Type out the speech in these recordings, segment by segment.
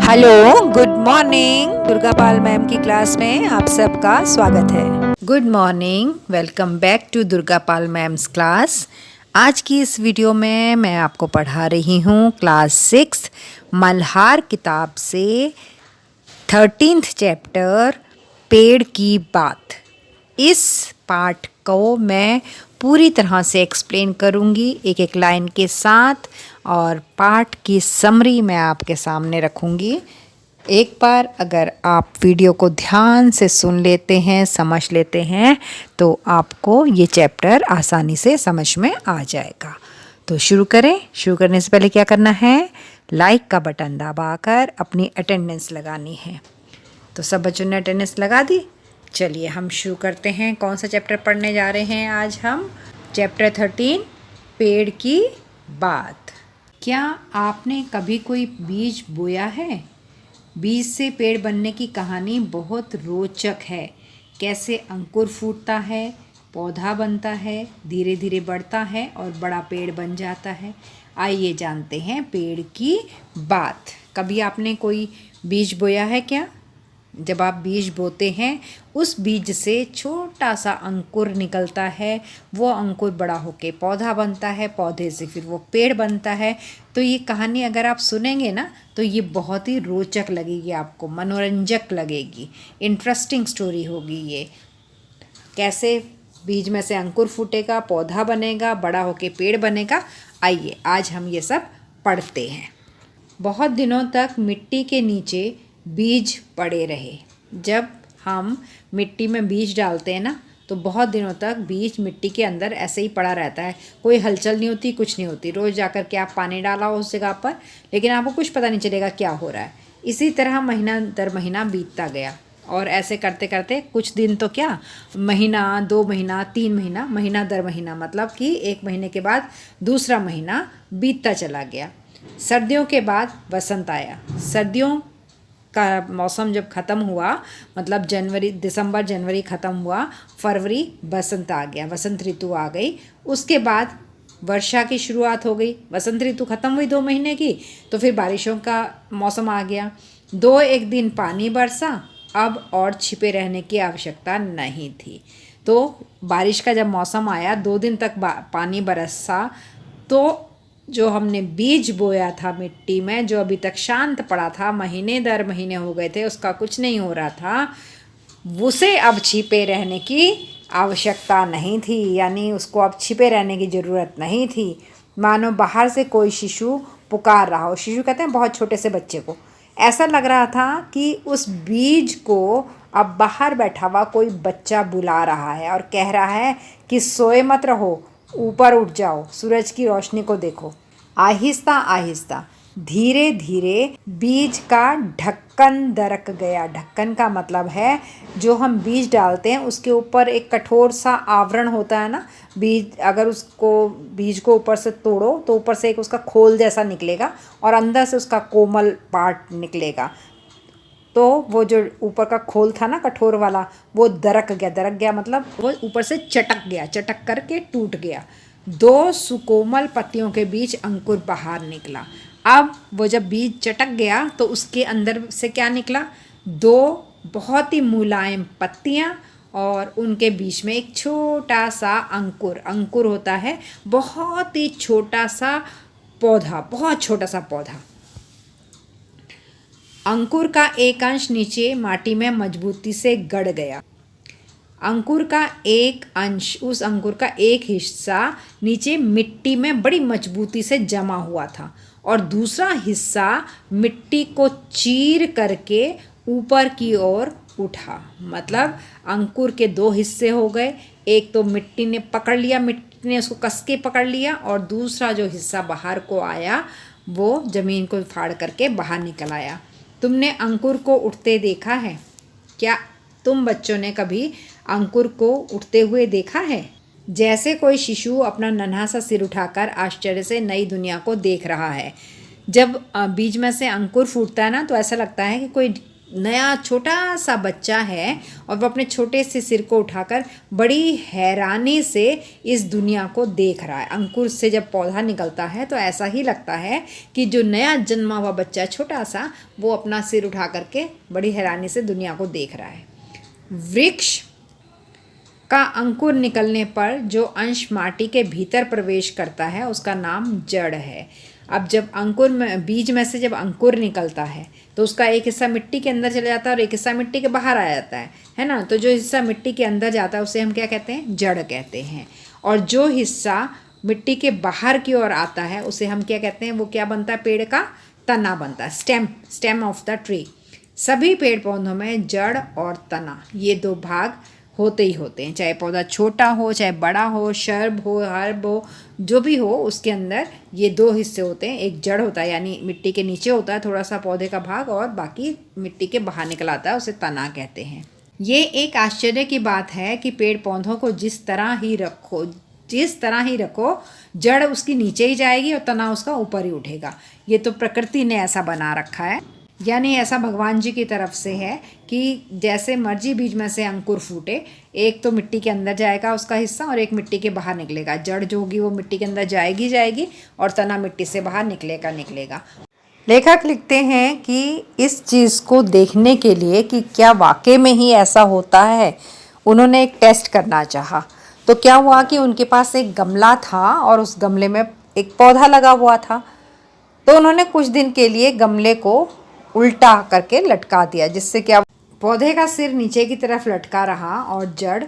Hello, good morning. Durga Pal ma'am की class में आप सबका स्वागत है। Good morning, welcome back to Durga Pal ma'am's class. आज की इस वीडियो में मैं आपको पढ़ा रही हूँ क्लास 6 मल्हार किताब से 13th चैप्टर पेड़ की बात। इस पाठ को मैं पूरी तरह से एक्सप्लेन करूँगी एक एक लाइन के साथ, और पाठ की समरी मैं आपके सामने रखूँगी। एक बार अगर आप वीडियो को ध्यान से सुन लेते हैं, समझ लेते हैं, तो आपको ये चैप्टर आसानी से समझ में आ जाएगा। तो शुरू करें। शुरू करने से पहले क्या करना है, लाइक का बटन दबाकर अपनी अटेंडेंस लगानी है। तो सब बच्चों ने अटेंडेंस लगा दी। चलिए हम शुरू करते हैं। कौन सा चैप्टर पढ़ने जा रहे हैं आज हम? चैप्टर 13 पेड़ की बात। क्या आपने कभी कोई बीज बोया है? बीज से पेड़ बनने की कहानी बहुत रोचक है। कैसे अंकुर फूटता है, पौधा बनता है, धीरे धीरे बढ़ता है और बड़ा पेड़ बन जाता है। आइए जानते हैं पेड़ की बात। कभी आपने कोई बीज बोया है क्या? जब आप बीज बोते हैं, उस बीज से छोटा सा अंकुर निकलता है। वो अंकुर बड़ा होके पौधा बनता है, पौधे से फिर वो पेड़ बनता है। तो ये कहानी अगर आप सुनेंगे ना, तो ये बहुत ही रोचक लगेगी आपको, मनोरंजक लगेगी, इंटरेस्टिंग स्टोरी होगी ये। कैसे बीज में से अंकुर फूटेगा, पौधा बनेगा, बड़ा होके पेड़ बनेगा। आइए आज हम ये सब पढ़ते हैं। बहुत दिनों तक मिट्टी के नीचे बीज पड़े रहे। जब हम मिट्टी में बीज डालते हैं ना, तो बहुत दिनों तक बीज मिट्टी के अंदर ऐसे ही पड़ा रहता है। कोई हलचल नहीं होती, कुछ नहीं होती। रोज़ जाकर के आप पानी डाला उस जगह पर, लेकिन आपको कुछ पता नहीं चलेगा क्या हो रहा है। इसी तरह महीना दर महीना बीतता गया, और ऐसे करते करते कुछ दिन तो क्या, महीना, 2 महीना, 3 महीना, महीना दर महीना, मतलब कि 1 महीने के बाद दूसरा महीना बीतता चला गया। सर्दियों के बाद वसंत आया। सर्दियों का मौसम जब ख़त्म हुआ, मतलब दिसंबर जनवरी ख़त्म हुआ, फरवरी बसंत आ गया, वसंत ऋतु आ गई। उसके बाद वर्षा की शुरुआत हो गई। वसंत ऋतु ख़त्म हुई 2 महीने की, तो फिर बारिशों का मौसम आ गया। 1 दिन पानी बरसा। अब और छिपे रहने की आवश्यकता नहीं थी। तो बारिश का जब मौसम आया, 2 दिन तक पानी बरसा, तो जो हमने बीज बोया था मिट्टी में, जो अभी तक शांत पड़ा था, महीने दर महीने हो गए थे, उसका कुछ नहीं हो रहा था, उसे अब छिपे रहने की आवश्यकता नहीं थी। यानी उसको अब छिपे रहने की ज़रूरत नहीं थी। मानो बाहर से कोई शिशु पुकार रहा हो। शिशु कहते हैं बहुत छोटे से बच्चे को। ऐसा लग रहा था कि उस बीज को अब बाहर बैठा हुआ कोई बच्चा बुला रहा है और कह रहा है कि सोए मत रहो, ऊपर उठ जाओ, सूरज की रोशनी को देखो। आहिस्ता आहिस्ता, धीरे धीरे बीज का ढक्कन दरक गया। ढक्कन का मतलब है, जो हम बीज डालते हैं उसके ऊपर एक कठोर सा आवरण होता है ना। बीज को ऊपर से तोड़ो तो ऊपर से एक उसका खोल जैसा निकलेगा, और अंदर से उसका कोमल पार्ट निकलेगा। तो वो जो ऊपर का खोल था ना, कठोर वाला, वो दरक गया मतलब वो ऊपर से चटक करके टूट गया। 2 सुकोमल पत्तियों के बीच अंकुर बाहर निकला। अब वो जब बीज चटक गया, तो उसके अंदर से क्या निकला? 2 बहुत ही मुलायम पत्तियां, और उनके बीच में एक छोटा सा अंकुर। अंकुर होता है बहुत ही छोटा सा पौधा, बहुत छोटा सा पौधा। अंकुर का एक अंश नीचे माटी में मजबूती से गड़ गया। अंकुर का एक अंश, उस अंकुर का एक हिस्सा नीचे मिट्टी में बड़ी मजबूती से जमा हुआ था, और दूसरा हिस्सा मिट्टी को चीर करके ऊपर की ओर उठा। मतलब अंकुर के 2 हिस्से हो गए। एक तो मिट्टी ने पकड़ लिया, मिट्टी ने उसको कस के पकड़ लिया, और दूसरा जो हिस्सा बाहर को आया, वो ज़मीन को फाड़ करके बाहर निकल आया। तुमने अंकुर को उठते देखा है? क्या तुम बच्चों ने कभी अंकुर को उठते हुए देखा है? जैसे कोई शिशु अपना नन्हा सा सिर उठाकर आश्चर्य से नई दुनिया को देख रहा है। जब बीज में से अंकुर फूटता है ना, तो ऐसा लगता है कि कोई नया छोटा सा बच्चा है और वो अपने छोटे से सिर को उठाकर बड़ी हैरानी से इस दुनिया को देख रहा है। अंकुर से जब पौधा निकलता है तो ऐसा ही लगता है कि जो नया जन्मा हुआ बच्चा है छोटा सा, वो अपना सिर उठा करके बड़ी हैरानी से दुनिया को देख रहा है। वृक्ष का अंकुर निकलने पर जो अंश माटी के भीतर प्रवेश करता है उसका नाम जड़ है। अब जब अंकुर में, बीज में से जब अंकुर निकलता है तो उसका एक हिस्सा मिट्टी के अंदर चला जाता है और एक हिस्सा मिट्टी के बाहर आ जाता है ना। तो जो हिस्सा मिट्टी के अंदर जाता है उसे हम क्या कहते हैं? जड़ कहते हैं। और जो हिस्सा मिट्टी के बाहर की ओर आता है उसे हम क्या कहते हैं? वो क्या बनता है? पेड़ का तना बनता है, स्टेम ऑफ द ट्री। सभी पेड़ पौधों में जड़ और तना ये दो भाग होते ही होते हैं, चाहे पौधा छोटा हो चाहे बड़ा हो, शर्ब हो, हर्ब हो, जो भी हो, उसके अंदर ये दो हिस्से होते हैं। एक जड़ होता है यानी मिट्टी के नीचे होता है थोड़ा सा पौधे का भाग, और बाकी मिट्टी के बाहर निकल आता है, उसे तना कहते हैं। ये एक आश्चर्य की बात है कि पेड़ पौधों को जिस तरह ही रखो जड़ उसकी नीचे ही जाएगी और तना उसका ऊपर ही उठेगा। ये तो प्रकृति ने ऐसा बना रखा है, यानी ऐसा भगवान जी की तरफ से है कि जैसे मर्जी बीज में से अंकुर फूटे, एक तो मिट्टी के अंदर जाएगा उसका हिस्सा और एक मिट्टी के बाहर निकलेगा। जड़ जो होगी वो मिट्टी के अंदर जाएगी और तना मिट्टी से बाहर निकलेगा। लेखक लिखते हैं कि इस चीज़ को देखने के लिए कि क्या वाकई में ही ऐसा होता है, उन्होंने एक टेस्ट करना चाहा। तो क्या हुआ कि उनके पास एक गमला था और उस गमले में एक पौधा लगा हुआ था। तो उन्होंने कुछ दिन के लिए गमले को उल्टा करके लटका दिया, जिससे क्या पौधे का सिर नीचे की तरफ लटका रहा और जड़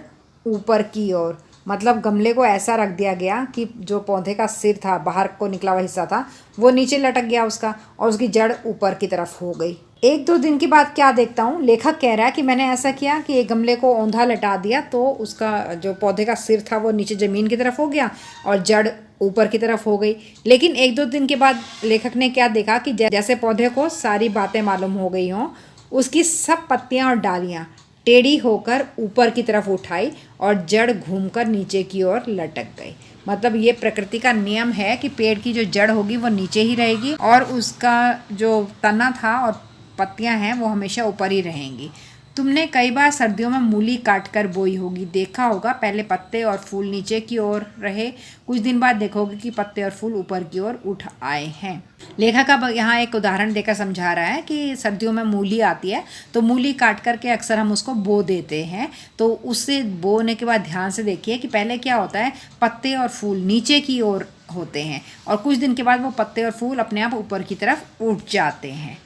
ऊपर की ओर। मतलब गमले को ऐसा रख दिया गया कि जो पौधे का सिर था, बाहर को निकला हुआ हिस्सा था, वो नीचे लटक गया उसका, और उसकी जड़ ऊपर की तरफ हो गई। 1-2 दिन की बात क्या देखता हूँ, लेखक कह रहा है कि मैंने ऐसा किया कि एक गमले को औंधा लटा दिया तो उसका जो पौधे का सिर था वो नीचे ज़मीन की तरफ हो गया और जड़ ऊपर की तरफ हो गई। लेकिन 1-2 दिन के बाद लेखक ने क्या देखा कि जैसे पौधे को सारी बातें मालूम हो गई हों, उसकी सब पत्तियाँ और डालियाँ टेढ़ी होकर ऊपर की तरफ उठाई और जड़ घूमकर नीचे की ओर लटक गई। मतलब ये प्रकृति का नियम है कि पेड़ की जो जड़ होगी वो नीचे ही रहेगी और उसका जो तना था और पत्तियां हैं वो हमेशा ऊपर ही रहेंगी। तुमने कई बार सर्दियों में मूली काट कर बोई होगी, देखा होगा पहले पत्ते और फूल नीचे की ओर रहे, कुछ दिन बाद देखोगे कि पत्ते और फूल ऊपर की ओर उठ आए हैं। लेखक अब यहाँ एक उदाहरण देकर समझा रहा है कि सर्दियों में मूली आती है तो मूली काट करके अक्सर हम उसको बो देते हैं। तो उससे बोने के बाद ध्यान से देखिए कि पहले क्या होता है, पत्ते और फूल नीचे की ओर होते हैं और कुछ दिन के बाद वो पत्ते और फूल अपने आप ऊपर की तरफ उठ जाते हैं।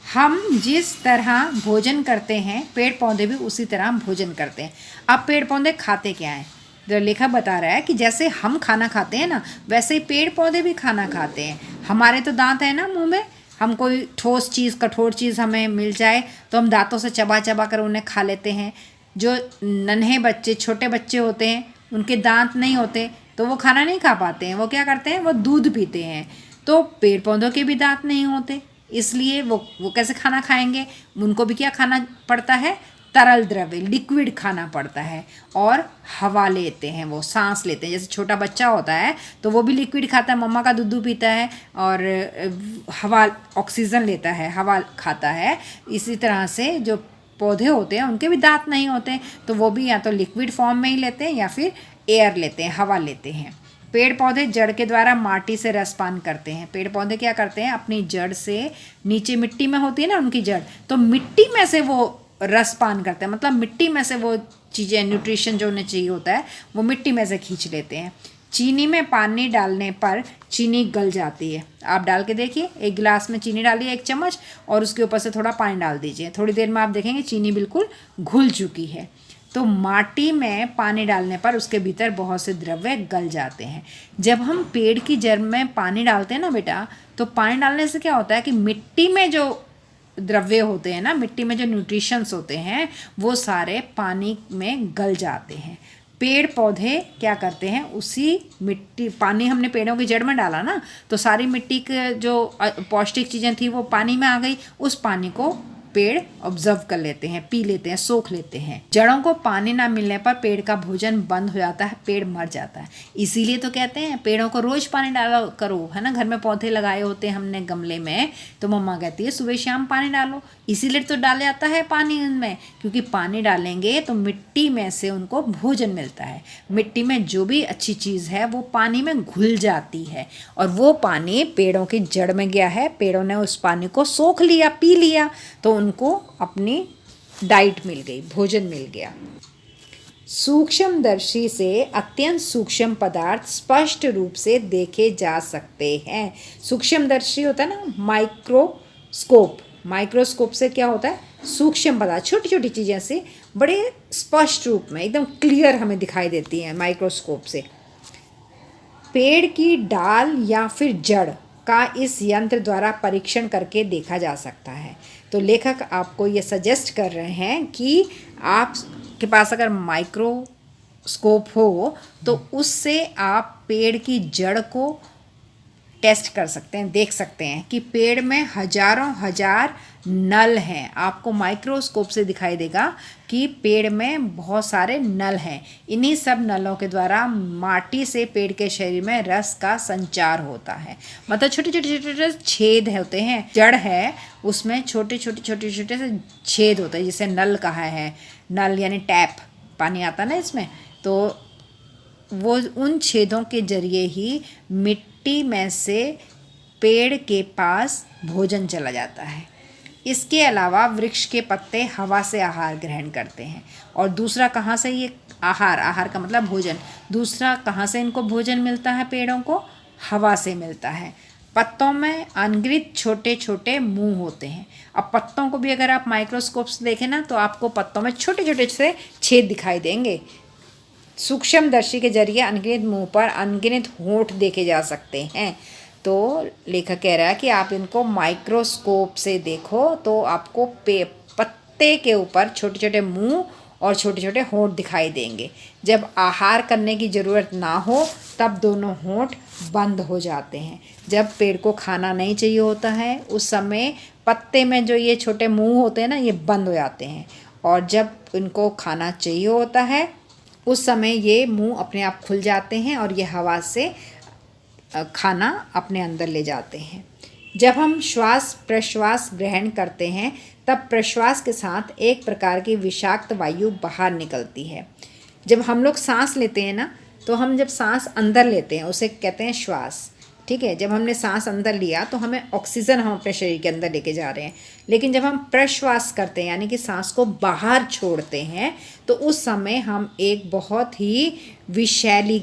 हम जिस तरह भोजन करते हैं पेड़ पौधे भी उसी तरह भोजन करते हैं। अब पेड़ पौधे खाते क्या हैं? जो लेखक बता रहा है कि जैसे हम खाना खाते हैं ना, वैसे ही पेड़ पौधे भी खाना खाते हैं। हमारे तो दांत है ना मुंह में, हम कोई ठोस चीज़, कठोर चीज़ हमें मिल जाए तो हम दांतों से चबा चबा कर उन्हें खा लेते हैं। जो नन्हे बच्चे, छोटे बच्चे होते हैं, उनके दांत नहीं होते तो वो खाना नहीं खा पाते हैं। वो क्या करते हैं? वो दूध पीते हैं। तो पेड़ पौधों के भी दांत नहीं होते, इसलिए वो कैसे खाना खाएंगे? उनको भी क्या खाना पड़ता है? तरल द्रव्य, लिक्विड खाना पड़ता है और हवा लेते हैं, वो सांस लेते हैं। जैसे छोटा बच्चा होता है तो वो भी लिक्विड खाता है, मम्मा का दूध पीता है और हवा, ऑक्सीजन लेता है, हवा खाता है। इसी तरह से जो पौधे होते हैं उनके भी दांत नहीं होते, तो वो भी या तो लिक्विड फॉर्म में ही लेते हैं या फिर एयर लेते हैं, हवा लेते हैं। पेड़ पौधे जड़ के द्वारा माटी से रसपान करते हैं। पेड़ पौधे क्या करते हैं? अपनी जड़ से, नीचे मिट्टी में होती है ना उनकी जड़, तो मिट्टी में से वो रसपान करते हैं। मतलब मिट्टी में से वो चीज़ें, न्यूट्रिशन जो उन्हें चाहिए होता है वो मिट्टी में से खींच लेते हैं। चीनी में पानी डालने पर चीनी गल जाती है। आप डाल के देखिए, एक गिलास में चीनी डालिए 1 चम्मच और उसके ऊपर से थोड़ा पानी डाल दीजिए, थोड़ी देर में आप देखेंगे चीनी बिल्कुल घुल चुकी है। तो माटी में पानी डालने पर उसके भीतर बहुत से द्रव्य गल जाते हैं। जब हम पेड़ की जड़ में पानी डालते हैं ना बेटा, तो पानी डालने से क्या होता है कि मिट्टी में जो द्रव्य होते हैं ना, मिट्टी में जो न्यूट्रिशंस होते हैं वो सारे पानी में गल जाते हैं। पेड़ पौधे क्या करते हैं? उसी मिट्टी, पानी हमने पेड़ों की जड़ में डाला ना, तो सारी मिट्टी के जो पौष्टिक चीज़ें थी वो पानी में आ गई, उस पानी को पेड़ ऑब्जर्व कर लेते हैं, पी लेते हैं, सोख लेते हैं। जड़ों को पानी ना मिलने पर पेड़ का भोजन बंद हो जाता है, पेड़ मर जाता है। इसीलिए तो कहते हैं पेड़ों को रोज पानी डाला करो, है ना। घर में पौधे लगाए होते हैं हमने गमले में, तो मम्मा कहती है सुबह शाम पानी डालो। इसीलिए तो डाला जाता है पानी उनमें, क्योंकि पानी डालेंगे तो मिट्टी में से उनको भोजन मिलता है। मिट्टी में जो भी अच्छी चीज़ है वो पानी में घुल जाती है, और वो पानी पेड़ों की जड़ में गया है, पेड़ों ने उस पानी को सोख लिया, पी लिया, तो उनको अपनी डाइट मिल गई, भोजन मिल गया। सूक्ष्मदर्शी से अत्यंत सूक्ष्म पदार्थ स्पष्ट रूप से देखे जा सकते हैं। सूक्ष्मदर्शी होता है ना, माइक्रोस्कोप। माइक्रोस्कोप से क्या होता है, सूक्ष्म पदार्थ, छोटी छोटी चीज़ें से बड़े स्पष्ट रूप में एकदम क्लियर हमें दिखाई देती हैं माइक्रोस्कोप से। पेड़ की डाल या फिर जड़ का इस यंत्र द्वारा परीक्षण करके देखा जा सकता है। तो लेखक आपको ये सजेस्ट कर रहे हैं कि आपके पास अगर माइक्रोस्कोप हो तो उससे आप पेड़ की जड़ को टेस्ट कर सकते हैं, देख सकते हैं कि पेड़ में हजारों हजार नल हैं। आपको माइक्रोस्कोप से दिखाई देगा कि पेड़ में बहुत सारे नल हैं। इन्हीं सब नलों के द्वारा माटी से पेड़ के शरीर में रस का संचार होता है। मतलब छोटे छोटे छोटे छोटे छेद होते हैं, जड़ है उसमें छोटे छोटे छोटे छोटे से छेद होते हैं, जिसे नल कहा है। नल यानी टैप, पानी आता ना इसमें, तो वो उन छेदों के जरिए ही मिट्टी में से पेड़ के पास भोजन चला जाता है। इसके अलावा वृक्ष के पत्ते हवा से आहार ग्रहण करते हैं। और दूसरा कहाँ से ये आहार का मतलब भोजन, दूसरा कहाँ से इनको भोजन मिलता है पेड़ों को, हवा से मिलता है। पत्तों में अनगिनत छोटे छोटे मुंह होते हैं। अब पत्तों को भी अगर आप माइक्रोस्कोप से देखें ना, तो आपको पत्तों में छोटे छोटे से छेद दिखाई देंगे। सूक्ष्मदर्शी के जरिए अनगिनत मुंह पर अनगिनत होंठ देखे जा सकते हैं। तो लेखक कह रहा है कि आप इनको माइक्रोस्कोप से देखो तो आपको पत्ते के ऊपर छोटे छोटे मुंह और छोटे छोटे होंठ दिखाई देंगे। जब आहार करने की ज़रूरत ना हो तब दोनों होंठ बंद हो जाते हैं। जब पेड़ को खाना नहीं चाहिए होता है उस समय पत्ते में जो ये छोटे मुंह होते हैं ना, ये बंद हो जाते हैं, और जब इनको खाना चाहिए होता है उस समय ये मुंह अपने आप खुल जाते हैं और ये हवा से खाना अपने अंदर ले जाते हैं। जब हम श्वास प्रश्वास ग्रहण करते हैं तब प्रश्वास के साथ एक प्रकार की विषाक्त वायु बाहर निकलती है। जब हम लोग सांस लेते हैं ना, तो हम जब सांस अंदर लेते हैं उसे कहते हैं श्वास, ठीक है। जब हमने सांस अंदर लिया तो हमें ऑक्सीजन हम अपने शरीर के अंदर लेके जा रहे हैं। लेकिन जब हम प्रश्वास करते हैं यानी कि सांस को बाहर छोड़ते हैं, तो उस समय हम एक बहुत ही विषैली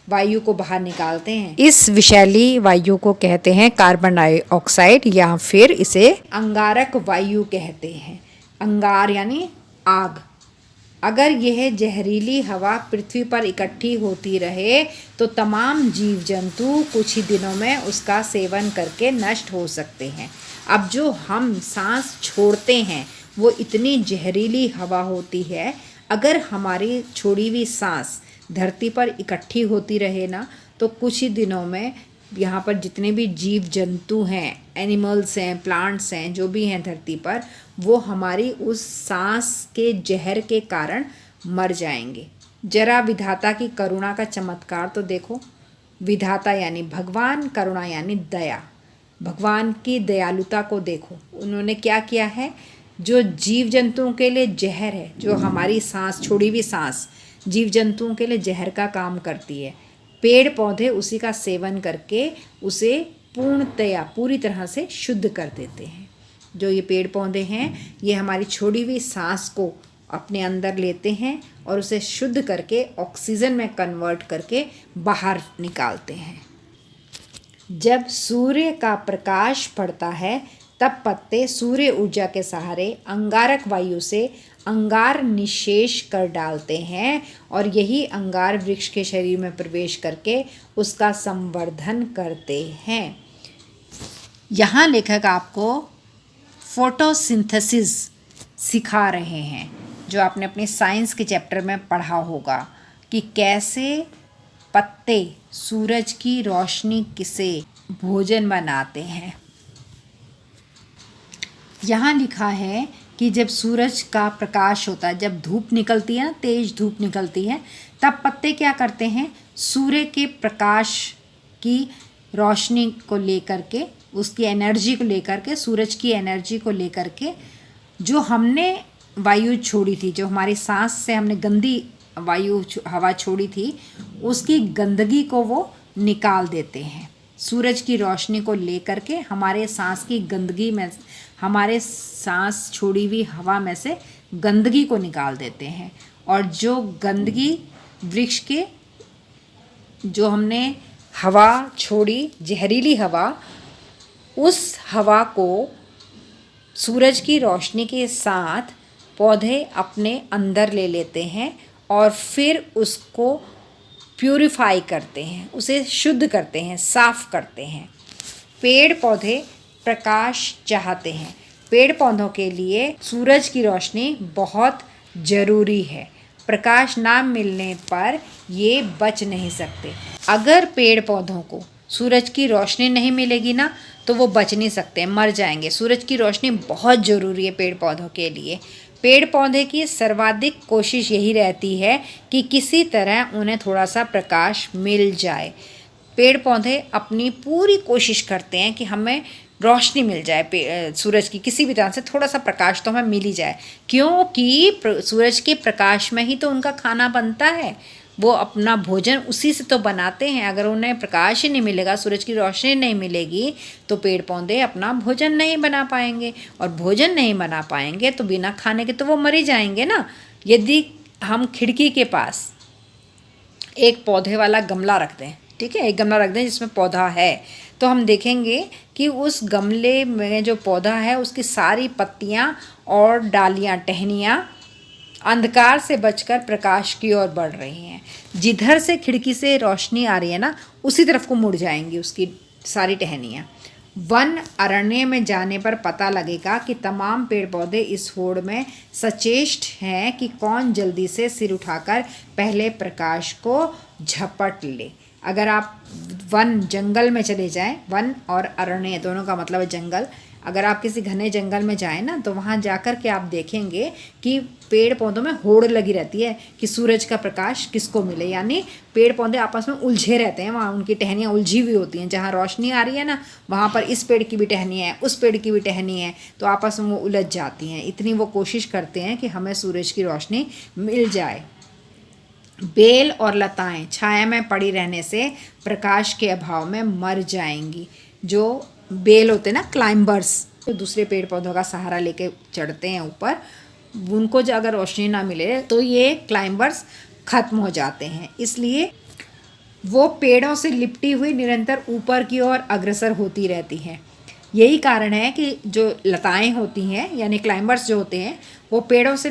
वायु को बाहर निकालते हैं। इस विषैली वायु को कहते हैं कार्बन डाइऑक्साइड, या फिर इसे अंगारक वायु कहते हैं। अंगार यानी आग। अगर यह जहरीली हवा पृथ्वी पर इकट्ठी होती रहे तो तमाम जीव जंतु कुछ ही दिनों में उसका सेवन करके नष्ट हो सकते हैं। अब जो हम सांस छोड़ते हैं वो इतनी जहरीली हवा होती है, अगर हमारी छोड़ी हुई सांस धरती पर इकट्ठी होती रहे ना, तो कुछ ही दिनों में यहाँ पर जितने भी जीव जंतु हैं, एनिमल्स हैं, प्लांट्स हैं, जो भी हैं धरती पर, वो हमारी उस सांस के जहर के कारण मर जाएंगे। जरा विधाता की करुणा का चमत्कार तो देखो। विधाता यानी भगवान, करुणा यानी दया। भगवान की दयालुता को देखो, उन्होंने क्या किया है। जो जीव जंतुओं के लिए जहर है, जो हमारी सांस, छोड़ी हुई सांस जीव जंतुओं के लिए जहर का काम करती है, पेड़ पौधे उसी का सेवन करके उसे पूर्णतया पूरी तरह से शुद्ध कर देते हैं। जो ये पेड़ पौधे हैं ये हमारी छोड़ी हुई सांस को अपने अंदर लेते हैं और उसे शुद्ध करके ऑक्सीजन में कन्वर्ट करके बाहर निकालते हैं। जब सूर्य का प्रकाश पड़ता है तब पत्ते सूर्य ऊर्जा के सहारे अंगारक वायु से अंगार निषेष कर डालते हैं, और यही अंगार वृक्ष के शरीर में प्रवेश करके उसका संवर्धन करते हैं। यहाँ लेखक आपको फोटोसिंथेसिस सिखा रहे हैं, जो आपने अपने साइंस के चैप्टर में पढ़ा होगा कि कैसे पत्ते सूरज की रोशनी से भोजन बनाते हैं। यहाँ लिखा है कि जब सूरज का प्रकाश होता है, जब धूप निकलती है ना, तेज धूप निकलती है, तब पत्ते क्या करते हैं, सूर्य के प्रकाश की रोशनी को लेकर के, उसकी एनर्जी को लेकर के, सूरज की एनर्जी को लेकर के, जो हमने वायु छोड़ी थी, जो हमारी सांस से हमने गंदी वायु हवा छोड़ी थी, उसकी गंदगी को वो निकाल देते हैं। सूरज की रोशनी को लेकर के हमारे सांस की गंदगी में, हमारे सांस छोड़ी हुई हवा में से गंदगी को निकाल देते हैं। और जो गंदगी वृक्ष के, जो हमने हवा छोड़ी, जहरीली हवा, उस हवा को सूरज की रोशनी के साथ पौधे अपने अंदर ले लेते हैं और फिर उसको प्यूरिफाई करते हैं, उसे शुद्ध करते हैं, साफ करते हैं। पेड़ पौधे प्रकाश चाहते हैं। पेड़ पौधों के लिए सूरज की रोशनी बहुत ज़रूरी है। प्रकाश ना मिलने पर ये बच नहीं सकते। अगर पेड़ पौधों को सूरज की रोशनी नहीं मिलेगी ना, तो वो बच नहीं सकते, मर जाएंगे। सूरज की रोशनी बहुत ज़रूरी है पेड़ पौधों के लिए। पेड़ पौधे की सर्वाधिक कोशिश यही रहती है कि किसी तरह उन्हें थोड़ा सा प्रकाश मिल जाए। पेड़ पौधे अपनी पूरी कोशिश करते हैं कि हमें रोशनी मिल जाए, सूरज की किसी भी तरह से थोड़ा सा प्रकाश तो हमें मिल ही जाए, क्योंकि सूरज के प्रकाश में ही तो उनका खाना बनता है। वो अपना भोजन उसी से तो बनाते हैं। अगर उन्हें प्रकाश ही नहीं मिलेगा, सूरज की रोशनी नहीं मिलेगी, तो पेड़ पौधे अपना भोजन नहीं बना पाएंगे, और भोजन नहीं बना पाएंगे तो बिना खाने के तो वो मर ही जाएंगे ना। यदि हम खिड़की के पास एक पौधे वाला गमला रख दें, ठीक है, एक गमला रख दें जिसमें पौधा है, तो हम देखेंगे कि उस गमले में जो पौधा है उसकी सारी पत्तियां और डालियां, टहनियां अंधकार से बचकर प्रकाश की ओर बढ़ रही हैं। जिधर से खिड़की से रोशनी आ रही है ना, उसी तरफ को मुड़ जाएंगी उसकी सारी टहनियाँ। वन अरण्य में जाने पर पता लगेगा कि तमाम पेड़ पौधे इस होड़ में सचेष्ट हैं कि कौन जल्दी से सिर उठाकर पहले प्रकाश को झपट ले। अगर आप वन, जंगल में चले जाएं, वन और अरण्य दोनों का मतलब है जंगल, अगर आप किसी घने जंगल में जाएं ना, तो वहाँ जाकर के आप देखेंगे कि पेड़ पौधों में होड़ लगी रहती है कि सूरज का प्रकाश किसको मिले। यानी पेड़ पौधे आपस में उलझे रहते हैं, वहाँ उनकी टहनियाँ उलझी हुई होती हैं। जहाँ रोशनी आ रही है ना, वहाँ पर इस पेड़ की भी टहनी है, उस पेड़ की भी टहनी है, तो आपस में वो उलझ जाती हैं। इतनी वो कोशिश करते हैं कि हमें सूरज की रोशनी मिल जाए। बेल और लताएं छाया में पड़ी रहने से प्रकाश के अभाव में मर जाएंगी। जो बेल होते हैं ना, क्लाइंबर्स, जो दूसरे पेड़ पौधों का सहारा लेके चढ़ते हैं ऊपर, उनको जो अगर रोशनी ना मिले तो ये क्लाइंबर्स खत्म हो जाते हैं। इसलिए वो पेड़ों से लिपटी हुई निरंतर ऊपर की ओर अग्रसर होती रहती हैं। यही कारण है कि जो लताएं होती हैं, यानी क्लाइंबर्स जो होते हैं, वो पेड़ों से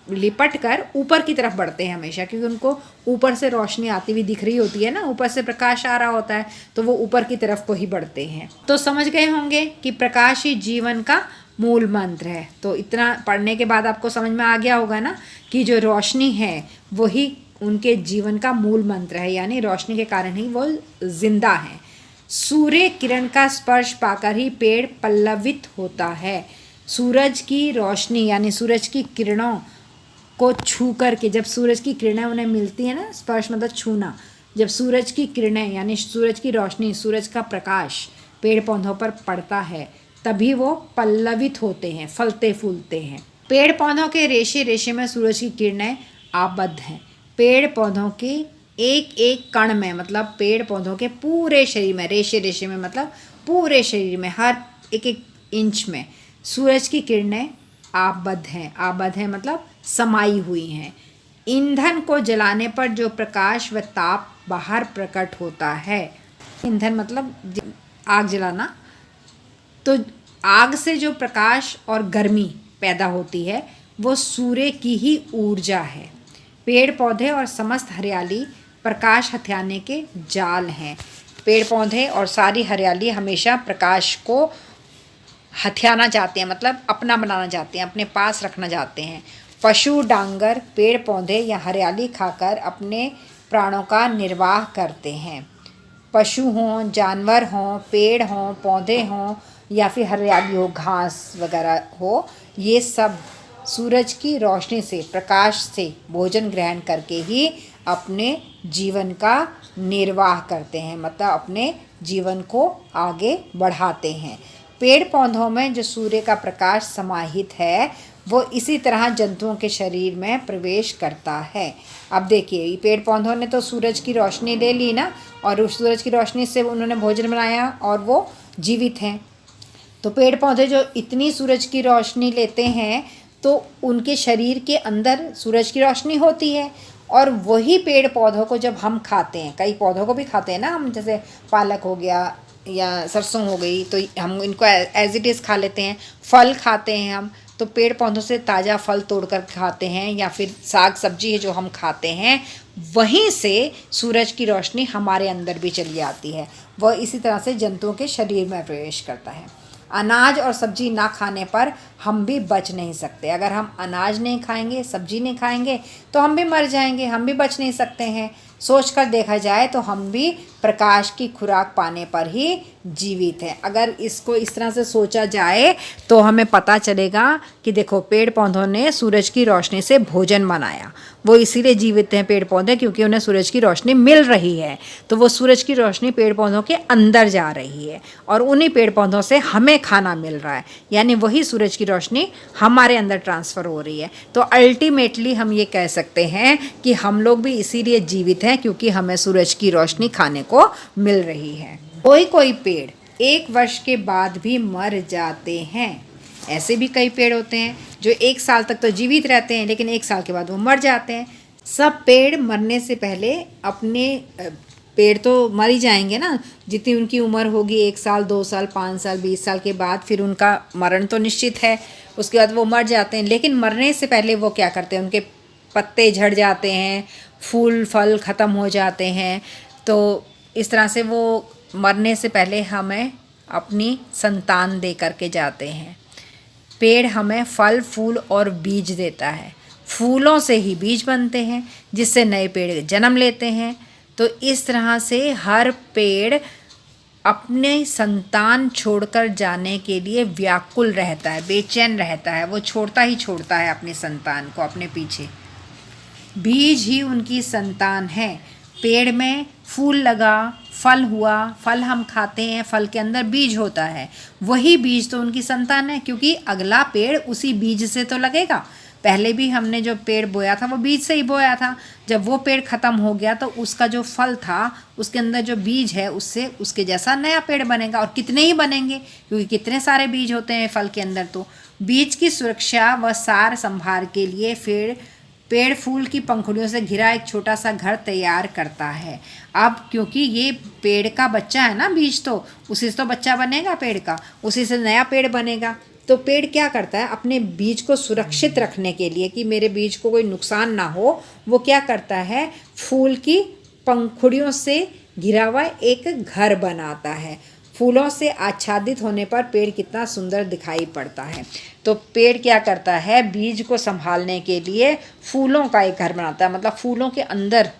लिपट कर ऊपर की तरफ बढ़ते हैं हमेशा, क्योंकि उनको ऊपर से रोशनी आती हुई दिख रही होती है ना, ऊपर से प्रकाश आ रहा होता है, तो वो ऊपर की तरफ को ही बढ़ते हैं। तो समझ गए होंगे कि प्रकाश ही जीवन का मूल मंत्र है। तो इतना पढ़ने के बाद आपको समझ में आ गया होगा ना कि जो रोशनी है वही उनके जीवन का मूल मंत्र है, यानी रोशनी के कारण ही वो जिंदा हैं। सूर्य किरण का स्पर्श पाकर ही पेड़ पल्लवित होता है। सूरज की रोशनी यानी सूरज की किरणों को छू करके, जब सूरज की किरणें उन्हें मिलती है ना, स्पर्श मतलब छूना, जब सूरज की किरणें यानी सूरज की रोशनी, सूरज का प्रकाश पेड़ पौधों पर पड़ता है, तभी वो पल्लवित होते हैं, फलते फूलते हैं। पेड़ पौधों के रेशे रेशे में सूरज की किरणें आबद्ध हैं। पेड़ पौधों के एक एक कण में, मतलब पेड़ पौधों के पूरे शरीर में, रेशे रेशे में मतलब पूरे शरीर में, हर एक एक इंच में सूरज की किरणें आबद्ध हैं। आबद्ध है मतलब समाई हुई हैं। ईंधन को जलाने पर जो प्रकाश व ताप बाहर प्रकट होता है, ईंधन मतलब आग जलाना, तो आग से जो प्रकाश और गर्मी पैदा होती है वो सूर्य की ही ऊर्जा है। पेड़ पौधे और समस्त हरियाली प्रकाश हथियाने के जाल हैं। पेड़ पौधे और सारी हरियाली हमेशा प्रकाश को हथियाना चाहते हैं, मतलब अपना बनाना चाहते हैं, अपने पास रखना चाहते हैं। पशु डांगर पेड़ पौधे या हरियाली खाकर अपने प्राणों का निर्वाह करते हैं। पशु हों, जानवर हों, पेड़ हों, पौधे हों या फिर हरियाली हो, घास वगैरह हो, ये सब सूरज की रोशनी से, प्रकाश से भोजन ग्रहण करके ही अपने जीवन का निर्वाह करते हैं, मतलब अपने जीवन को आगे बढ़ाते हैं। पेड़ पौधों में जो सूर्य का प्रकाश समाहित है वो इसी तरह जंतुओं के शरीर में प्रवेश करता है। अब देखिए, पेड़ पौधों ने तो सूरज की रोशनी ले ली ना, और उस सूरज की रोशनी से उन्होंने भोजन बनाया और वो जीवित हैं। तो पेड़ पौधे जो इतनी सूरज की रोशनी लेते हैं तो उनके शरीर के अंदर सूरज की रोशनी होती है, और वही पेड़ पौधों को जब हम खाते हैं, कई पौधों को भी खाते हैं ना हम, जैसे पालक हो गया या सरसों हो गई, तो हम इनको एज इट इज़ खा लेते हैं। फल खाते हैं हम, तो पेड़ पौधों से ताज़ा फल तोड़कर खाते हैं, या फिर साग सब्जी है जो हम खाते हैं, वहीं से सूरज की रोशनी हमारे अंदर भी चली आती है। वह इसी तरह से जंतुओं के शरीर में प्रवेश करता है। अनाज और सब्जी ना खाने पर हम भी बच नहीं सकते। अगर हम अनाज नहीं खाएंगे, सब्जी नहीं खाएंगे, तो हम भी मर जाएंगे, हम भी बच नहीं सकते हैं। सोचकर देखा जाए तो हम भी प्रकाश की खुराक पाने पर ही जीवित हैं। अगर इसको इस तरह से सोचा जाए तो हमें पता चलेगा कि देखो, पेड़ पौधों ने सूरज की रोशनी से भोजन बनाया, वो इसीलिए जीवित हैं पेड़ पौधे, क्योंकि उन्हें सूरज की रोशनी मिल रही है। तो वो सूरज की रोशनी पेड़ पौधों के अंदर जा रही है, और उन्हीं पेड़ पौधों से हमें खाना मिल रहा है, यानी वही सूरज की रोशनी हमारे अंदर ट्रांसफ़र हो रही है। तो अल्टीमेटली हम ये कह सकते हैं कि हम लोग भी इसीलिए जीवित हैं क्योंकि हमें सूरज की रोशनी खाने को मिल रही है। कोई पेड़ 1 वर्ष के बाद भी मर जाते हैं। ऐसे भी कई पेड़ होते हैं जो 1 साल तक तो जीवित रहते हैं, लेकिन 1 साल के बाद वो मर जाते हैं। सब पेड़ मरने से पहले अपने पेड़ तो मर ही जाएंगे ना, जितनी उनकी उम्र होगी, 1 साल, 2 साल, 5 साल, 20 साल के बाद फिर उनका मरण तो निश्चित है, उसके बाद वो मर जाते हैं। लेकिन मरने से पहले वो क्या करते हैं, उनके पत्ते झड़ जाते हैं, फूल फल ख़त्म हो जाते हैं। तो इस तरह से वो मरने से पहले हमें अपनी संतान दे करके जाते हैं। पेड़ हमें फल, फूल और बीज देता है। फूलों से ही बीज बनते हैं, जिससे नए पेड़ जन्म लेते हैं। तो इस तरह से हर पेड़ अपने संतान छोड़कर जाने के लिए व्याकुल रहता है, बेचैन रहता है। वो छोड़ता है अपनी संतान को अपने पीछे। बीज ही उनकी संतान है। पेड़ में फूल लगा, फल हुआ, फल हम खाते हैं, फल के अंदर बीज होता है, वही बीज तो उनकी संतान है, क्योंकि अगला पेड़ उसी बीज से तो लगेगा। पहले भी हमने जो पेड़ बोया था वो बीज से ही बोया था। जब वो पेड़ ख़त्म हो गया तो उसका जो फल था, उसके अंदर जो बीज है, उससे उसके जैसा नया पेड़ बनेगा। और कितने ही बनेंगे, क्योंकि कितने सारे बीज होते हैं फल के अंदर। तो बीज की सुरक्षा व सार संभाल के लिए फिर पेड़ फूल की पंखुड़ियों से घिरा एक छोटा सा घर तैयार करता है। अब क्योंकि ये पेड़ का बच्चा है ना, बीज तो उसी से तो बच्चा बनेगा पेड़ का, उसी से नया पेड़ बनेगा। तो पेड़ क्या करता है, अपने बीज को सुरक्षित रखने के लिए कि मेरे बीज को कोई नुकसान ना हो, वो क्या करता है, फूल की पंखुड़ियों से घिरा हुआ एक घर बनाता है। फूलों से आच्छादित होने पर पेड़ कितना सुंदर दिखाई पड़ता है। तो पेड़ क्या करता है, बीज को संभालने के लिए फूलों का एक घर बनाता है। मतलब फूलों के अंदर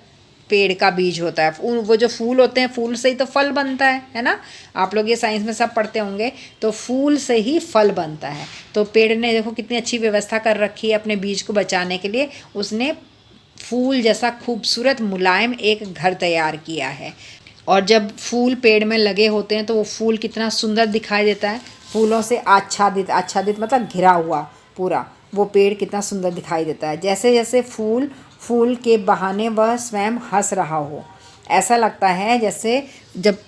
पेड़ का बीज होता है। वो जो फूल होते हैं, फूल से ही तो फल बनता है ना। आप लोग ये साइंस में सब पढ़ते होंगे। तो फूल से ही फल बनता है। तो पेड़ ने देखो कितनी अच्छी व्यवस्था कर रखी है अपने बीज को बचाने के लिए। उसने फूल जैसा खूबसूरत मुलायम एक घर तैयार किया है। और जब फूल पेड़ में लगे होते हैं तो वो फूल कितना सुंदर दिखाई देता है। फूलों से आच्छादित, आच्छादित मतलब घिरा हुआ पूरा, वो पेड़ कितना सुंदर दिखाई देता है। जैसे जैसे फूल के बहाने वह स्वयं हंस रहा हो। ऐसा लगता है जैसे जब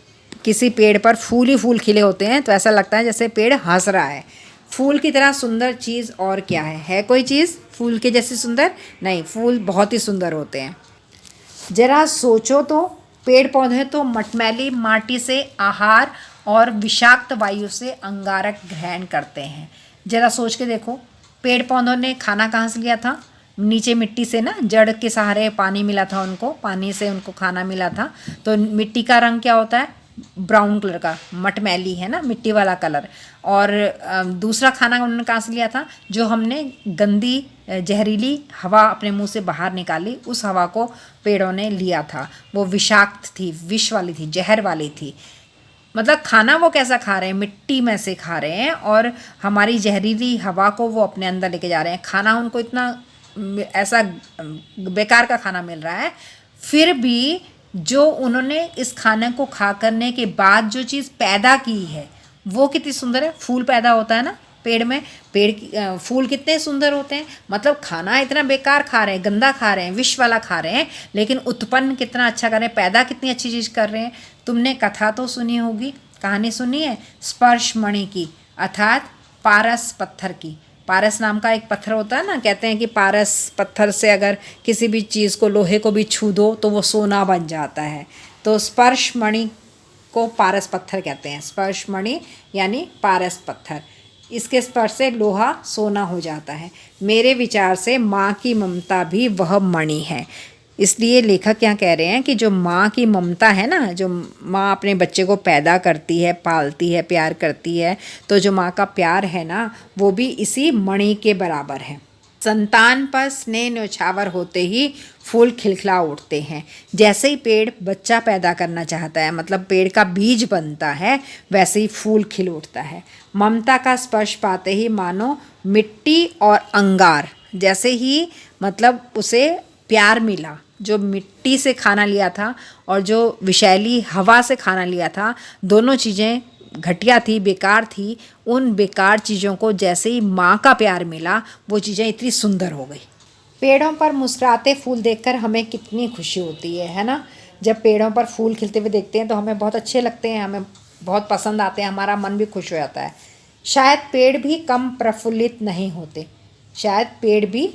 किसी पेड़ पर फूल ही फूल खिले होते हैं तो ऐसा लगता है जैसे पेड़ हंस रहा है। फूल की तरह सुंदर चीज़ और क्या है कोई चीज़ फूल के जैसी सुंदर? नहीं, फूल बहुत ही सुंदर होते हैं। जरा सोचो तो, पेड़ पौधे तो मटमैली माटी से आहार और विषाक्त वायु से अंगारक ग्रहण करते हैं। जरा सोच के देखो, पेड़ पौधों ने खाना कहाँ से लिया था? नीचे मिट्टी से ना, जड़ के सहारे पानी मिला था उनको, पानी से उनको खाना मिला था। तो मिट्टी का रंग क्या होता है? ब्राउन कलर का, मटमैली है ना, मिट्टी वाला कलर। और दूसरा खाना उन्होंने कहाँ से लिया था, जो हमने गंदी जहरीली हवा अपने मुंह से बाहर निकाली, उस हवा को पेड़ों ने लिया था। वो विषाक्त थी, विष वाली थी, जहर वाली थी। मतलब खाना वो कैसा खा रहे हैं, मिट्टी में से खा रहे हैं और हमारी जहरीली हवा को वो अपने अंदर लेके जा रहे हैं। खाना उनको इतना ऐसा बेकार का खाना मिल रहा है, फिर भी जो उन्होंने इस खाने को खा करने के बाद जो चीज़ पैदा की है वो कितनी सुंदर है। फूल पैदा होता है ना पेड़ में, फूल कितने सुंदर होते हैं। मतलब खाना इतना बेकार खा रहे हैं, गंदा खा रहे हैं, विष वाला खा रहे हैं, लेकिन उत्पन्न कितना अच्छा कर रहे हैं, पैदा कितनी अच्छी चीज़ कर रहे हैं। तुमने कथा तो सुनी होगी, कहानी सुनी है स्पर्श मणि की, अर्थात पारस पत्थर की। पारस नाम का एक पत्थर होता है ना, कहते हैं कि पारस पत्थर से अगर किसी भी चीज़ को, लोहे को भी छू दो तो वो सोना बन जाता है। तो स्पर्श मणि को पारस पत्थर कहते हैं। स्पर्श मणि यानी पारस पत्थर, इसके स्पर्श से लोहा सोना हो जाता है। मेरे विचार से माँ की ममता भी वह मणि है। इसलिए लेखक क्या कह रहे हैं कि जो माँ की ममता है ना, जो माँ अपने बच्चे को पैदा करती है, पालती है, प्यार करती है, तो जो माँ का प्यार है ना, वो भी इसी मणि के बराबर है। संतान पर स्नेह न्योछावर होते ही फूल खिलखिला उठते हैं। जैसे ही पेड़ बच्चा पैदा करना चाहता है, मतलब पेड़ का बीज बनता है, वैसे ही फूल खिल उठता है। ममता का स्पर्श पाते ही मानो मिट्टी और अंगार, जैसे ही मतलब उसे प्यार मिला, जो मिट्टी से खाना लिया था और जो विषैली हवा से खाना लिया था, दोनों चीज़ें घटिया थी, बेकार थी। उन बेकार चीज़ों को जैसे ही माँ का प्यार मिला, वो चीज़ें इतनी सुंदर हो गई। पेड़ों पर मुस्कुराते फूल देखकर हमें कितनी खुशी होती है ना। जब पेड़ों पर फूल खिलते हुए देखते हैं तो हमें बहुत अच्छे लगते हैं, हमें बहुत पसंद आते हैं, हमारा मन भी खुश हो जाता है। शायद पेड़ भी कम प्रफुल्लित नहीं होते, शायद पेड़ भी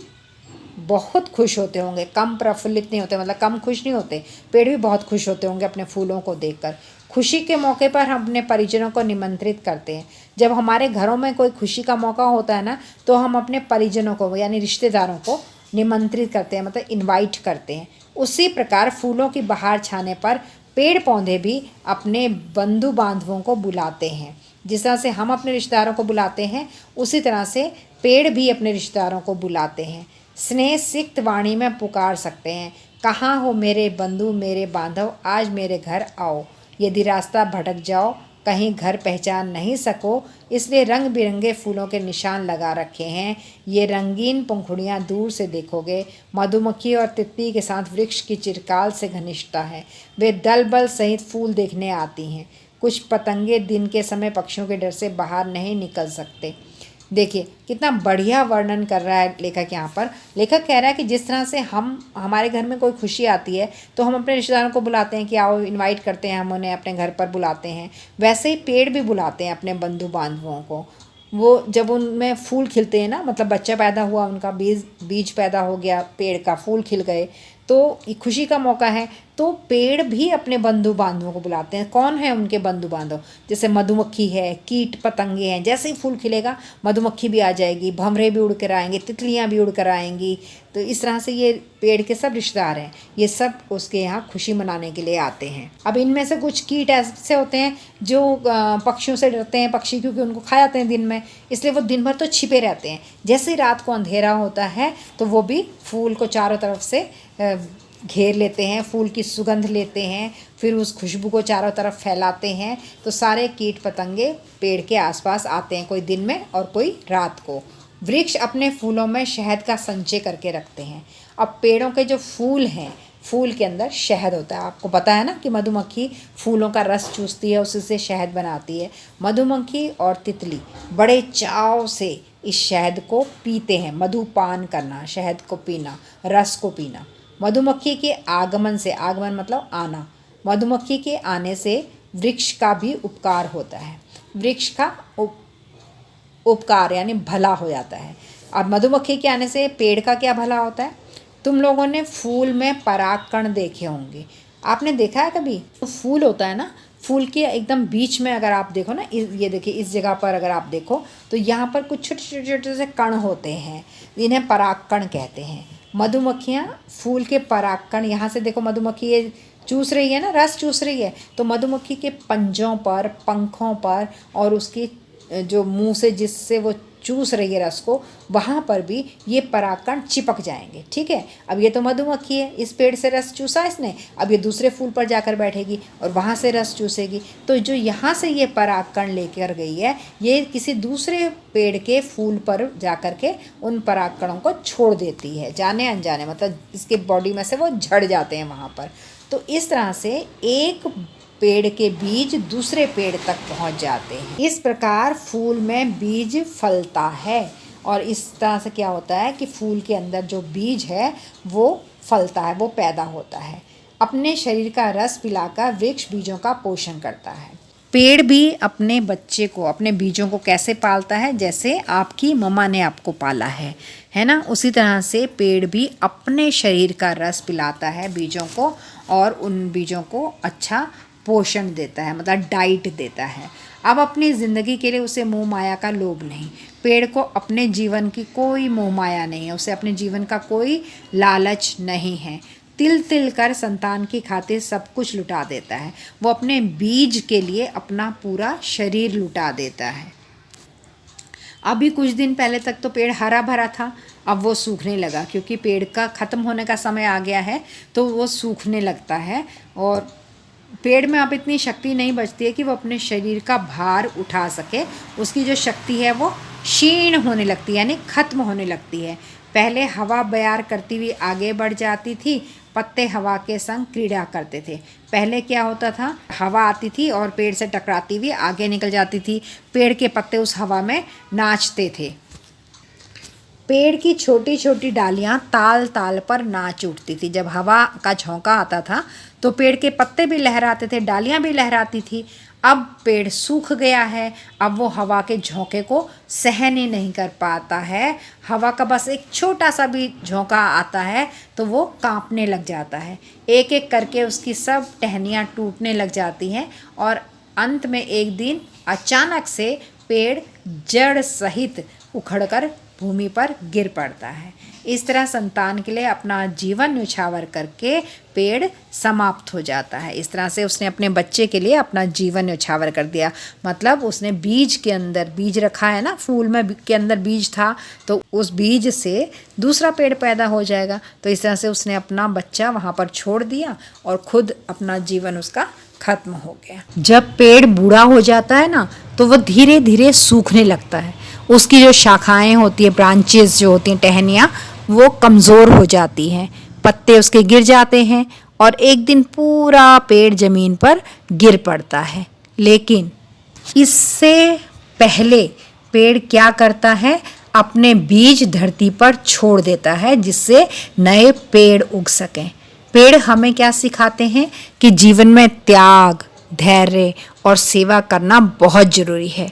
बहुत खुश होते होंगे, कम प्रफुल्लित नहीं होते, मतलब कम खुश नहीं होते। पेड़ भी बहुत खुश होते होंगे अपने फूलों को देखकर। खुशी के मौके पर हम अपने परिजनों को निमंत्रित करते हैं। जब हमारे घरों में कोई खुशी का मौका होता है ना, तो हम अपने परिजनों को यानी रिश्तेदारों को निमंत्रित करते हैं, मतलब इनवाइट करते हैं। उसी प्रकार फूलों की बहार छाने पर पेड़ पौधे भी अपने बंधु बांधवों को बुलाते हैं। जिस तरह से हम अपने रिश्तेदारों को बुलाते हैं, उसी तरह से पेड़ भी अपने रिश्तेदारों को बुलाते हैं। स्नेह सिक्त वाणी में पुकार सकते हैं, कहाँ हो मेरे बंधु मेरे बांधव, आज मेरे घर आओ। यदि रास्ता भटक जाओ, कहीं घर पहचान नहीं सको, इसलिए रंग बिरंगे फूलों के निशान लगा रखे हैं। ये रंगीन पंखुड़ियाँ दूर से देखोगे, मधुमक्खी और तितली के साथ वृक्ष की चिरकाल से घनिष्ठता है। वे दल बल सहित फूल देखने आती हैं। कुछ पतंगे दिन के समय पक्षियों के डर से बाहर नहीं निकल सकते। देखिए कितना बढ़िया वर्णन कर रहा है लेखक यहाँ पर। लेखक कह रहा है कि जिस तरह से हमारे घर में कोई खुशी आती है तो हम अपने रिश्तेदारों को बुलाते हैं कि आओ, इनवाइट करते हैं, हम उन्हें अपने घर पर बुलाते हैं। वैसे ही पेड़ भी बुलाते हैं अपने बंधु बांधवों को। वो जब उनमें फूल खिलते हैं ना, मतलब बच्चा पैदा हुआ, उनका बीज पैदा हो गया, पेड़ का फूल खिल गए, तो ये खुशी का मौका है। तो पेड़ भी अपने बंधु बांधवों को बुलाते हैं। कौन है उनके बंधु बांधव? जैसे मधुमक्खी है, कीट पतंगे हैं। जैसे ही फूल खिलेगा मधुमक्खी भी आ जाएगी, भंवरे भी उड़ कर आएंगे, तितलियां भी उड़ कर आएंगी। तो इस तरह से ये पेड़ के सब रिश्तेदार हैं, ये सब उसके यहाँ खुशी मनाने के लिए आते हैं। अब इनमें से कुछ कीट ऐसे होते हैं जो पक्षियों से डरते हैं, पक्षी क्योंकि उनको खा जाते हैं दिन में, इसलिए वो दिन भर तो छिपे रहते हैं। जैसे ही रात को अंधेरा होता है तो वो भी फूल को चारों तरफ से घेर लेते हैं, फूल की सुगंध लेते हैं, फिर उस खुशबू को चारों तरफ फैलाते हैं। तो सारे कीट पतंगे पेड़ के आसपास आते हैं, कोई दिन में और कोई रात को। वृक्ष अपने फूलों में शहद का संचय करके रखते हैं। अब पेड़ों के जो फूल हैं, फूल के अंदर शहद होता है। आपको पता है ना कि मधुमक्खी फूलों का रस चूसती है, उससे शहद बनाती है। मधुमक्खी और तितली बड़े चाव से इस शहद को पीते हैं। मधुपान करना, शहद को पीना, रस को पीना। मधुमक्खी के आगमन से, आगमन मतलब आना, मधुमक्खी के आने से वृक्ष का भी उपकार होता है। वृक्ष का उपकार यानी भला हो जाता है। अब मधुमक्खी के आने से पेड़ का क्या भला होता है? तुम लोगों ने फूल में परागकण देखे होंगे। आपने देखा है कभी? तो फूल होता है ना, फूल के एकदम बीच में अगर आप देखो ना, ये देखिए इस जगह पर अगर आप देखो तो यहाँ पर कुछ छोटे छोटे से कण होते हैं, इन्हें परागकण कहते हैं। मधुमक्खियाँ फूल के परागकण, यहाँ से देखो मधुमक्खी ये चूस रही है ना, रस चूस रही है, तो मधुमक्खी के पंजों पर, पंखों पर और उसकी जो मुंह से जिससे वो चूस रही है रस को, वहाँ पर भी ये परागकण चिपक जाएंगे। ठीक है, अब ये तो मधुमक्खी है, इस पेड़ से रस चूसा इसने, अब ये दूसरे फूल पर जाकर बैठेगी और वहाँ से रस चूसेगी। तो जो यहाँ से ये परागकण लेकर गई है, ये किसी दूसरे पेड़ के फूल पर जाकर के उन परागकणों को छोड़ देती है, जाने अनजाने, मतलब इसके बॉडी में से वो झड़ जाते हैं वहाँ पर। तो इस तरह से एक पेड़ के बीज दूसरे पेड़ तक पहुंच जाते हैं। इस प्रकार फूल में बीज फलता है और इस तरह से क्या होता है कि फूल के अंदर जो बीज है वो फलता है, वो पैदा होता है। अपने शरीर का रस पिलाकर वृक्ष बीजों का पोषण करता है। पेड़ भी अपने बच्चे को, अपने बीजों को कैसे पालता है, जैसे आपकी मम्मा ने आपको पाला है ना, उसी तरह से पेड़ भी अपने शरीर का रस पिलाता है बीजों को और उन बीजों को अच्छा पोषण देता है, मतलब डाइट देता है। अब अपनी ज़िंदगी के लिए उसे मोह माया का लोभ नहीं। पेड़ को अपने जीवन की कोई मोह माया नहीं है, उसे अपने जीवन का कोई लालच नहीं है। तिल तिल कर संतान की खातिर सब कुछ लुटा देता है। वो अपने बीज के लिए अपना पूरा शरीर लुटा देता है। अभी कुछ दिन पहले तक तो पेड़ हरा भरा था, अब वो सूखने लगा क्योंकि पेड़ का ख़त्म होने का समय आ गया है, तो वो सूखने लगता है और पेड़ में अब इतनी शक्ति नहीं बचती है कि वो अपने शरीर का भार उठा सके। उसकी जो शक्ति है वो क्षीण होने लगती है, यानी ख़त्म होने लगती है। पहले हवा बयार करती हुई आगे बढ़ जाती थी, पत्ते हवा के संग क्रीड़ा करते थे। पहले क्या होता था, हवा आती थी और पेड़ से टकराती हुई आगे निकल जाती थी, पेड़ के पत्ते उस हवा में नाचते थे। पेड़ की छोटी छोटी डालियां ताल ताल पर नाच उठती थी। जब हवा का झोंका आता था तो पेड़ के पत्ते भी लहराते थे, डालियां भी लहराती थी। अब पेड़ सूख गया है, अब वो हवा के झोंके को सहन ही नहीं कर पाता है। हवा का बस एक छोटा सा भी झोंका आता है तो वो कांपने लग जाता है। एक एक करके उसकी सब टहनियाँ टूटने लग जाती हैं और अंत में एक दिन अचानक से पेड़ जड़ सहित उखड़कर भूमि पर गिर पड़ता है। इस तरह संतान के लिए अपना जीवन न्यौछावर करके पेड़ समाप्त हो जाता है। इस तरह से उसने अपने बच्चे के लिए अपना जीवन न्यौछावर कर दिया। मतलब उसने बीज के अंदर बीज रखा है ना, फूल में के अंदर बीज था, तो उस बीज से दूसरा पेड़ पैदा हो जाएगा। तो इस तरह से उसने अपना बच्चा वहाँ पर छोड़ दिया और खुद अपना जीवन उसका खत्म हो गया। जब पेड़ बूढ़ा हो जाता है ना, तो वो धीरे धीरे सूखने लगता है। उसकी जो शाखाएं होती है, ब्रांचेस जो होती हैं, टहनियाँ, वो कमज़ोर हो जाती हैं, पत्ते उसके गिर जाते हैं और एक दिन पूरा पेड़ ज़मीन पर गिर पड़ता है। लेकिन इससे पहले पेड़ क्या करता है, अपने बीज धरती पर छोड़ देता है जिससे नए पेड़ उग सकें। पेड़ हमें क्या सिखाते हैं कि जीवन में त्याग, धैर्य और सेवा करना बहुत ज़रूरी है।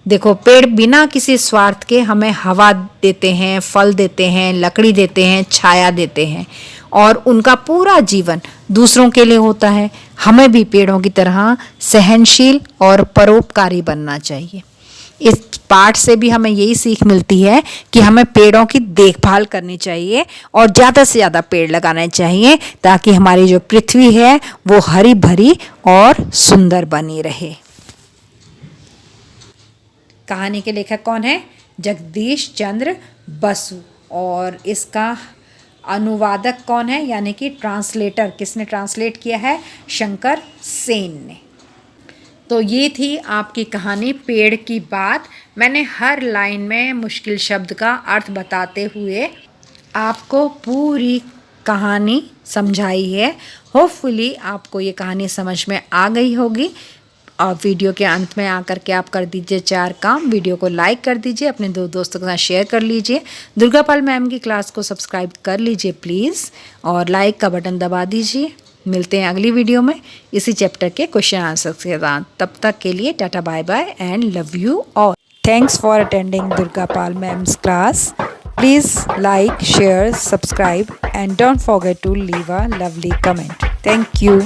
देखो, पेड़ बिना किसी स्वार्थ के हमें हवा देते हैं, फल देते हैं, लकड़ी देते हैं, छाया देते हैं और उनका पूरा जीवन दूसरों के लिए होता है। हमें भी पेड़ों की तरह सहनशील और परोपकारी बनना चाहिए। इस पाठ से भी हमें यही सीख मिलती है कि हमें पेड़ों की देखभाल करनी चाहिए और ज़्यादा से ज़्यादा पेड़ लगाने चाहिए ताकि हमारी जो पृथ्वी है वो हरी भरी और सुंदर बनी रहे। कहानी के लेखक कौन है? जगदीश चंद्र बसु। और इसका अनुवादक कौन है, यानी कि ट्रांसलेटर किसने ट्रांसलेट किया है? शंकर सेन ने। तो ये थी आपकी कहानी पेड़ की बात। मैंने हर लाइन में मुश्किल शब्द का अर्थ बताते हुए आपको पूरी कहानी समझाई है। होपफुली आपको ये कहानी समझ में आ गई होगी। और वीडियो के अंत में आकर के आप कर दीजिए 4 काम। वीडियो को लाइक कर दीजिए, अपने 2 दोस्तों के साथ शेयर कर लीजिए, दुर्गा पाल मैम की क्लास को सब्सक्राइब कर लीजिए प्लीज़, और लाइक का बटन दबा दीजिए। मिलते हैं अगली वीडियो में इसी चैप्टर के क्वेश्चन आंसर के साथ। तब तक के लिए tata bye bye and love you all. Thanks for attending Durga Pal ma'am's class. Please like, share, subscribe and don't forget to leave a lovely comment. Thank you.